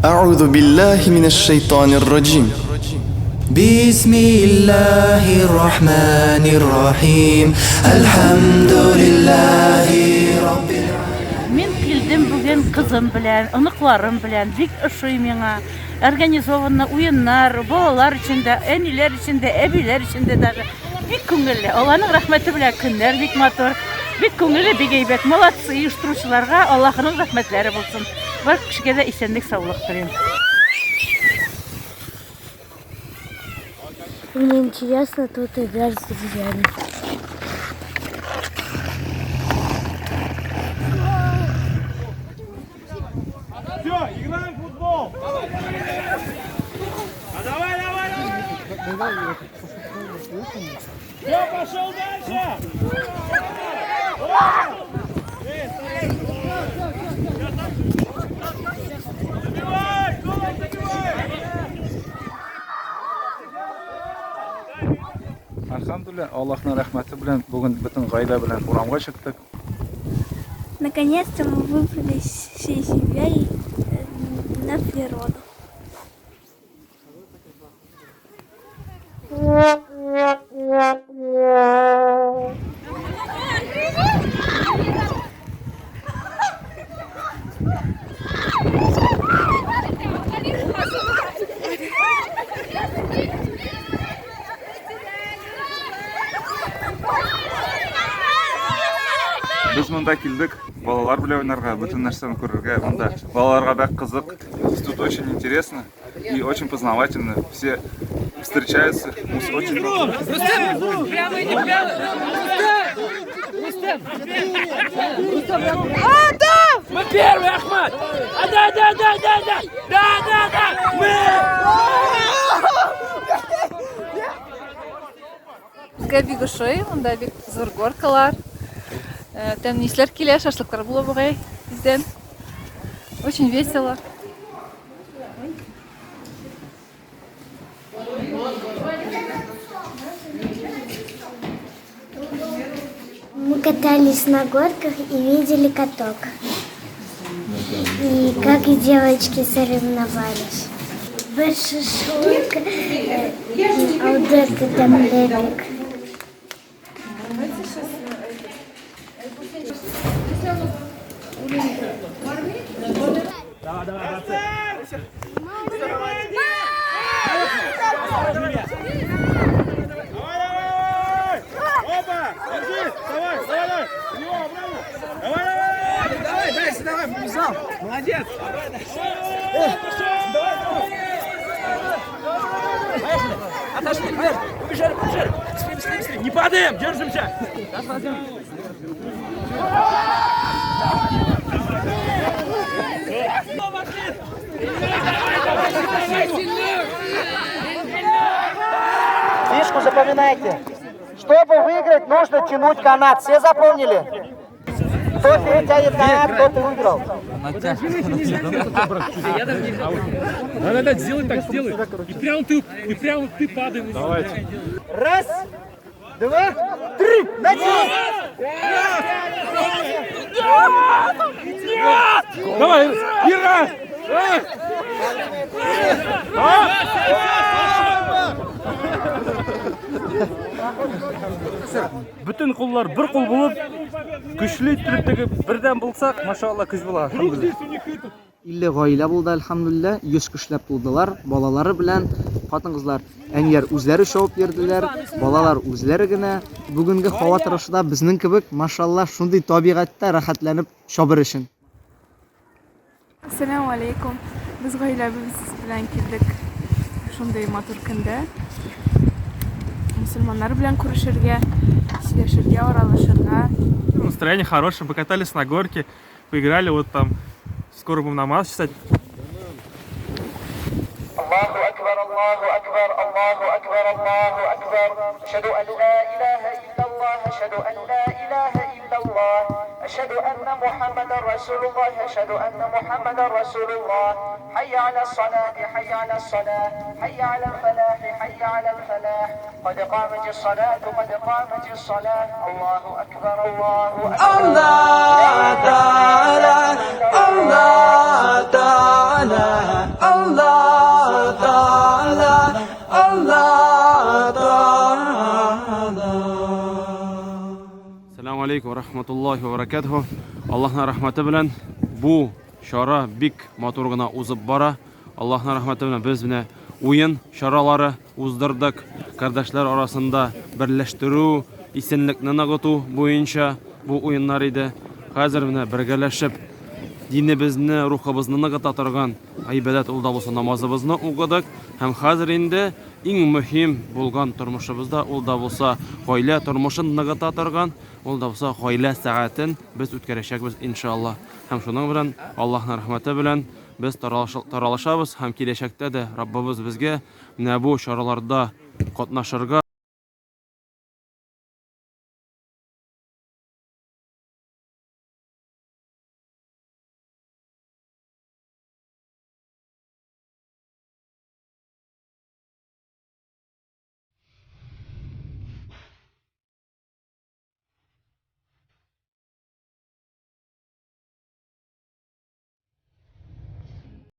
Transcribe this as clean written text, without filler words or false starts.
أعوذ بالله من الشيطان الرجيم. بسم الله الرحمن الرحيم الحمد لله رب العالمين. Мен келдім бүгін қызым білән, ынықларым білән, бик ошый миңа. Организованный уеннар, балалар içinde, әнилер içinde, әбилер içinde даже. Бик күңелле. Алланың рәхмәте белән көннәр бик матур. Бик күңелле, бик әйбәт. Молодцы, оештыручыларга Аллаһның рәхмәтләре булсын. Бар кешегә дә исәнлек, саулык телим. Мне интересно тут играть с друзьями. Все, играем в футбол. Давай. Все, пошел дальше. Забивай, Колой, забивай. Алхамдулилля, Аллахның рәхмәте белән бүген бөтен гаилә белән урамга чыктык. Наконец-то мы выбрались всей семьей на природу. Без монда килдек, балалар белән уйнарга, бөтен нәрсәне күрергә. Монда балаларга бик кызык. Тут очень интересно и очень познавательно. Все встречаются. Очень Мы первый, Ахмат! Да! Мы! Безгә бик ошый, монда бик зур горкалар. Тәмнисләр килә, шашлыклар була бугай бездән. Очень весело. Мы катались на горках и видели каток. И как и девочки соревновались. Шашлык, а вот это там лепик. Давай. Опа! Держись! Давай! Его обратно! Давай, побежал! Молодец! Поехали! Отошли, побежали! Быстрее! Не падаем! Держимся! Фишку запоминайте. Чтобы выиграть, нужно тянуть канат. Все запомнили? Кто перетянет канат, тот и выиграл. Надо сделать так, сделай. И прямо ты падаешь. Давайте. Раз, два, три. Начали! Давай, и раз! Бүтін құллар бір құл болып, күчле иттереп бердән булсак, машалла көз була. Илле гаилә булды, әлхәмдүлиллә, 100 кешеләп булдылар. Балалары белән хатын-кызлар, әниләр үзләре шауып йөрделәр, балалар үзләре генә. Бүгенге һава торышында безнең кебек, машалла, шундый табигатьтә рәхәтләнеп шабыр өчен. Ассаламу алейкум. Без гаиләбез белән килдек. Шундый матур көндә. Мусульманнар белән күрешергә, сөйләшергә, аралашырга. Настроение хорошее, покатались на горке, поиграли вот там. Скоро будем намаз читать. الله أكبر الله أكبر الله أكبر الله أكبر أشهد أن لا إله إلا الله أشهد أن لا إله إلا الله أشهد أن محمدا رسول الله أشهد أن محمدا رسول الله حي على الصلاة حي على الصلاة حي على الفلاح حي على الفلاح قد قامت الصلاة قد قامت الصلاة الله أكبر الله أكبر الله تعالى Allah Ta'ala, Allah Ta'ala, Allah Ta'ala. Assalamu alaikum wa rahmatullahi wa barakatuhu. Allah'ın rahmeti bilen bu şara bik motorguna uzıp bara. Allah'ın rahmeti bilen biz bine oyun şaraları uzdırdık. Kardeşler arasında birleştiru, isenlikni nagıtu boyunca bu oyunlar idi. Hazır bine birgeleşip dinimizni, ruhimizni nagıta turgan ibadat ul da bolsa namazыбызны укыдык. Һәм хәзер инде иң мөһим булган тормышыбызда ул да булса гаилә тормышын нагыта торган, ул да булса гаилә сәгатен без үткәрәчәкбез иншаллах. Һәм шуның белән Аллаһның рәхмәте белән без таралышабыз һәм киләчәктә дә Раббыбыз безгә менә бу чараларда катнашырга